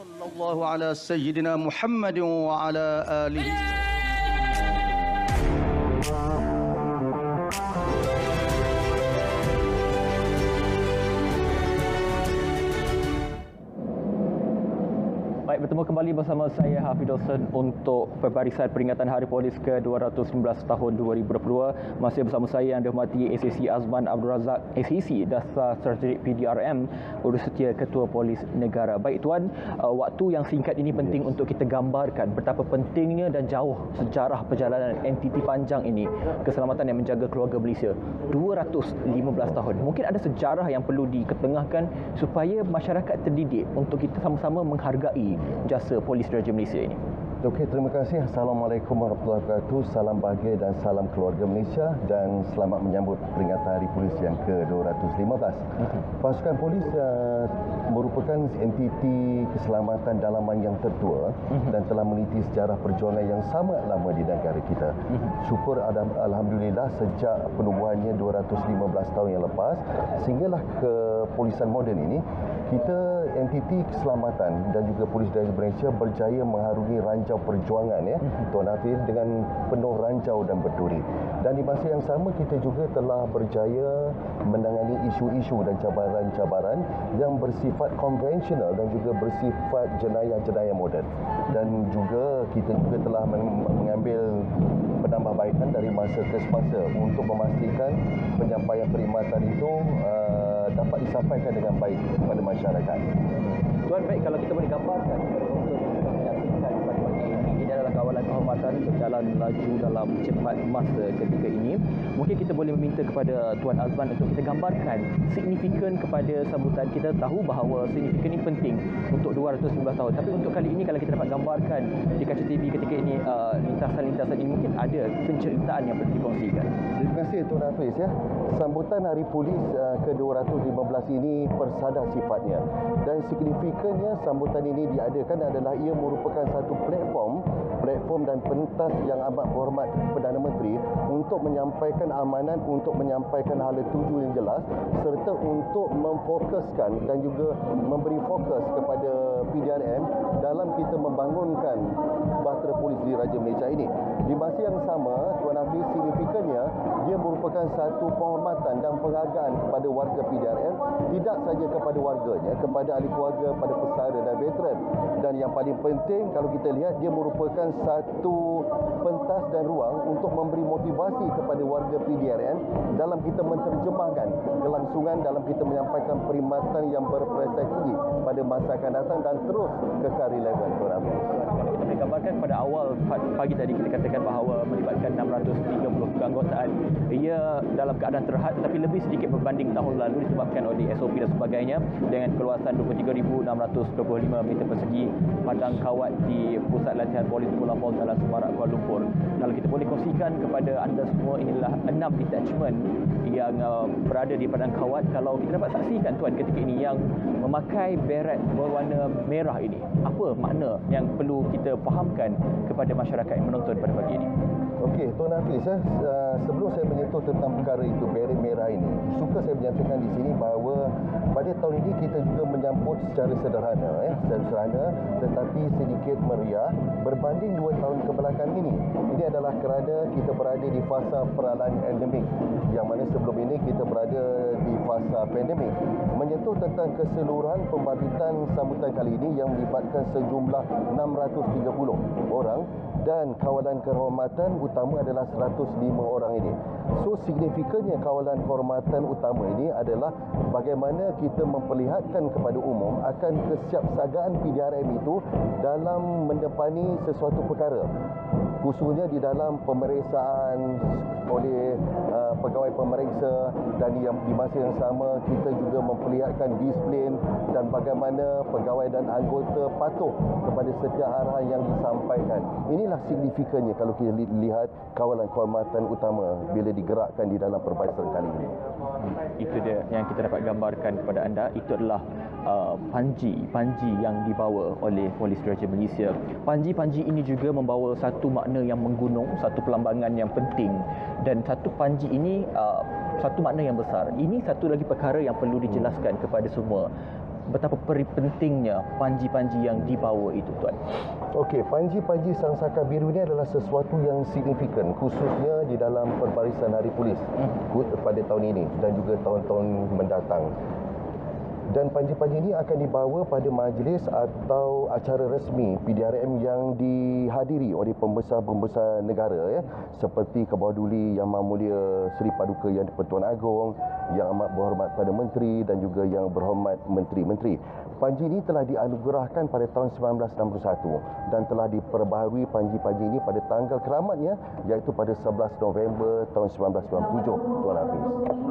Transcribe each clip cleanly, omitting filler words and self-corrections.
Sallallahu ala sayyidina Muhammad wa ala alihi. Baik, bertemu kembali bersama saya Hafidh Hussain untuk pembarisan peringatan Hari Polis ke-219 tahun 2022. Masih bersama saya yang dihormati SAC Azman Abdul Razak, SAC Dasar Strategik PDRM, Urus Setia Ketua Polis Negara. Baik tuan, waktu yang singkat ini penting untuk kita gambarkan betapa pentingnya dan jauh sejarah perjalanan entiti panjang ini, keselamatan yang menjaga keluarga Malaysia 215 tahun. Mungkin ada sejarah yang perlu diketengahkan supaya masyarakat terdidik untuk kita sama-sama menghargai jasa Polis Diraja Malaysia ini. Okey, terima kasih. Assalamualaikum warahmatullahi wabarakatuh. Salam bahagia dan salam keluarga Malaysia dan selamat menyambut peringatan Hari Polis yang ke-215. Pasukan Polis merupakan entiti keselamatan dalaman yang tertua dan telah meniti sejarah perjuangan yang sangat lama di negara kita. Syukur alhamdulillah sejak penubuhannya 215 tahun yang lepas sehinggalah kepolisian moden ini, kita entiti keselamatan dan juga Polis Diraja Malaysia berjaya mengharungi ranjau perjuangan Tuan Hafiz dengan penuh ranjau dan berduri. Dan di masa yang sama kita juga telah berjaya menangani isu-isu dan cabaran-cabaran yang bersifat konvensional dan juga bersifat jenayah-jenayah moden. Dan juga kita juga telah mengambil penambahbaikan dari masa ke masa untuk memastikan penyampaian perkhidmatan itu dapat disampaikan dengan baik kepada masyarakat. Tuan, baik, kalau kita boleh gambarkan untuk menyaksikan pada pagi ini adalah kawalan kehormatan berjalan laju dalam cepat masa ketika ini. Mungkin kita boleh meminta kepada Tuan Azman untuk kita gambarkan signifikan kepada sambutan. Kita tahu bahawa signifikan ini penting untuk 219 tahun. Tapi untuk kali ini kalau kita dapat gambarkan di kaca TV ketika ini, lintasan-lintasan ini mungkin ada penceritaan yang perlu dikongsikan. Terima kasih Tuan Hafiz ya. Sambutan Hari Polis ke-215 ini persada sifatnya dan signifikannya sambutan ini diadakan adalah ia merupakan satu platform dan pentas yang amat berhormat Perdana Menteri untuk menyampaikan amanat, untuk menyampaikan hala tuju yang jelas serta untuk memfokuskan dan juga memberi fokus kepada PDRM dalam kita membangunkan bahtera Polis Diraja Malaysia ini. Di masa yang sama, Tuan Hafiz, signifikannya dia merupakan satu penghormatan dan penghargaan kepada warga PDRM, tidak saja kepada warganya, kepada ahli keluarga, pada pesara dan veteran. Dan yang paling penting kalau kita lihat, dia merupakan satu pentas dan ruang untuk memberi motivasi kepada warga PDRM dalam kita menterjemahkan kelangsungan dalam kita menyampaikan perkhidmatan yang berprestasi pada masa akan datang dan terus kekal relevan. Kalau kita boleh gambarkan pada awal pagi tadi kita katakan bahawa melibatkan 630 keanggotaan, ia dalam keadaan terhad tetapi lebih sedikit berbanding tahun lalu disebabkan oleh SOP dan sebagainya dengan keluasan 23,625 meter persegi padang kawat di Pusat Latihan Polis Pulau Paul Talan Semarak, Kuala Lumpur. Kalau kita boleh kongsikan kepada anda semua, inilah 6 detachment yang berada di padang kawat. Kalau kita dapat saksikan tuan ketika ini yang memakai beret berwarna merah ini, apa makna yang perlu kita fahamkan kepada masyarakat yang menonton pada pagi ini? Okey, Tuan Hafiz, sebelum saya menyentuh tentang perkara itu, beret merah ini, suka saya menyatakan di sini bahawa pada tahun ini kita juga menyambut secara sederhana tetapi sedikit meriah berbanding 2 tahun kebelakang ini. Ini adalah kerana kita berada di fasa peralihan endemik, yang mana sebelum ini kita berada di fasa pandemik. Menyentuh tentang keseluruhan pembangkitan sambutan kali ini yang melibatkan sejumlah 630 orang dan kawalan kehormatan utama adalah 105 orang ini. So, signifikannya kawalan kehormatan utama ini adalah bagaimana kita memperlihatkan kepada umum akan kesiapsagaan PDRM itu dalam mendepani sesuatu perkara, khususnya di dalam pemeriksaan oleh pegawai pemeriksa, dan yang di masa yang sama kita juga memperlihatkan disiplin dan bagaimana pegawai dan anggota patuh kepada setiap arahan yang disampaikan. Inilah signifikannya kalau kita lihat kawalan kehormatan utama bila digerakkan di dalam perbaikan kali ini. Itu dia yang kita dapat gambarkan kepada anda. Itu adalah panji yang dibawa oleh Polis Diraja Malaysia. Panji ini juga membawa satu makna yang menggunung, satu pelambangan yang penting, dan satu panji ini satu makna yang besar. Ini satu lagi perkara yang perlu dijelaskan kepada semua. betapa pentingnya panji-panji yang dibawa itu, Tuan? Okey, panji-panji Sang Saka Biru ini adalah sesuatu yang signifikan, khususnya di dalam Perbarisan Hari Polis pada tahun ini dan juga tahun-tahun mendatang. Dan panji-panji ini akan dibawa pada majlis atau acara resmi PDRM yang dihadiri oleh pembesar-pembesar negara, ya, seperti Kebawah Duli Yang Maha Mulia Seri Paduka Yang di-Pertuan Agong, Yang Amat Berhormat pada Menteri dan juga Yang Berhormat Menteri-Menteri. Panji ini telah dianugerahkan pada tahun 1961 dan telah diperbaharui panji-panji ini pada tanggal keramatnya, iaitu pada 11 November tahun 1997, Tuan Hafiz.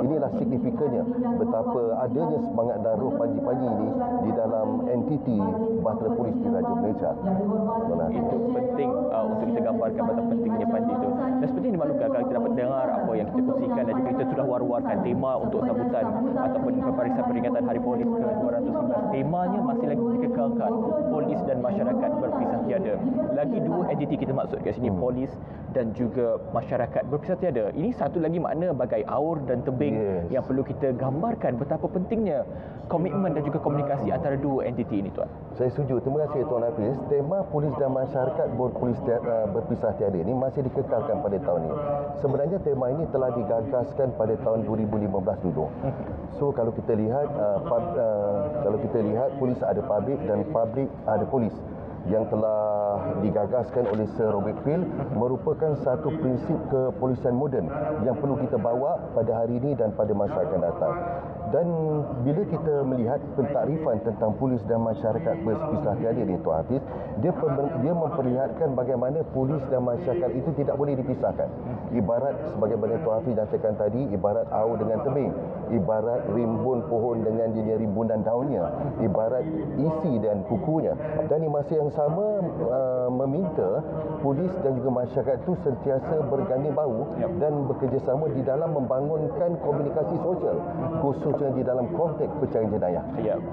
Inilah signifikannya betapa adanya semangat dan roh panji-panji ini di dalam entiti Bahtera Polis Diraja Malaysia. Tuan Hafiz. Itu penting untuk kita gambarkan betapa pentingnya panji itu. Dan seperti yang dimaklumkan, kalau kita dapat dengar apa yang kita kongsikan dan juga kita sudah war-warkan tema untuk sambutan ataupun pembarisan peringatan Hari Polis ke-219. Temanya masih lagi dikekalkan, polis dan masyarakat berpisah tiada. Lagi dua entiti kita maksud kat sini, polis dan juga masyarakat berpisah tiada. Ini satu lagi makna bagai aur dan tebing yang perlu kita gambarkan betapa pentingnya komitmen dan juga komunikasi antara dua entiti ini, Tuan. Saya setuju. Terima kasih Tuan Hafiz. Tema polis dan masyarakat berpisah tiada ini masih dikekalkan pada tahun ini. Sebenarnya tema ini telah digagaskan pada tahun 2015 dulu. So kalau kita lihat polis ada publik dan publik ada polis, yang telah digagaskan oleh Sir Robert Peel merupakan satu prinsip kepolisian moden yang perlu kita bawa pada hari ini dan pada masa akan datang. Dan bila kita melihat pentakrifan tentang polis dan masyarakat berpisah tiada ni, Tuan Hafiz, dia memperlihatkan bagaimana polis dan masyarakat itu tidak boleh dipisahkan. Ibarat sebagaimana Tuan Hafiz nyatakan tadi, ibarat aur dengan tebing, ibarat rimbun pohon dengan dia rimbunan daunnya, ibarat isi dan kukunya. Dan di masa yang sama meminta polis dan juga masyarakat itu sentiasa berganding bahu dan bekerjasama di dalam membangunkan komunikasi sosial, khususnya di dalam konteks pecahan jenayah.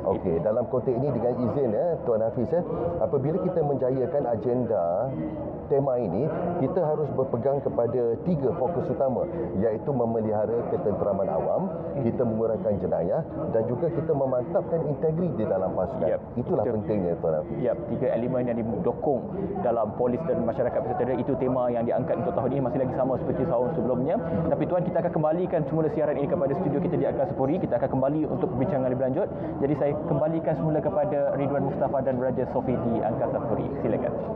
Okey, dalam konteks ini dengan izin Tuan Hafiz, apabila kita menjayakan agenda tema ini, kita harus berpegang kepada 3 fokus utama, iaitu memelihara ketenteraman awam, kita mengurangkan jenayah dan juga kita memantapkan integriti di dalam pasukan. Itulah pentingnya, Tuan Hafiz. 3 elemen yang didukung dalam polis dan masyarakat bersedia, itu tema yang diangkat untuk tahun ini, masih lagi sama seperti tahun sebelumnya. Tapi Tuan, kita akan kembalikan semula siaran ini kepada studio kita di Angkasa Puri. Kita akan kembali untuk perbincangan lebih lanjut. Jadi saya kembalikan semula kepada Ridwan Mustafa dan Raja Sofi di Angkasa Puri. Silakan.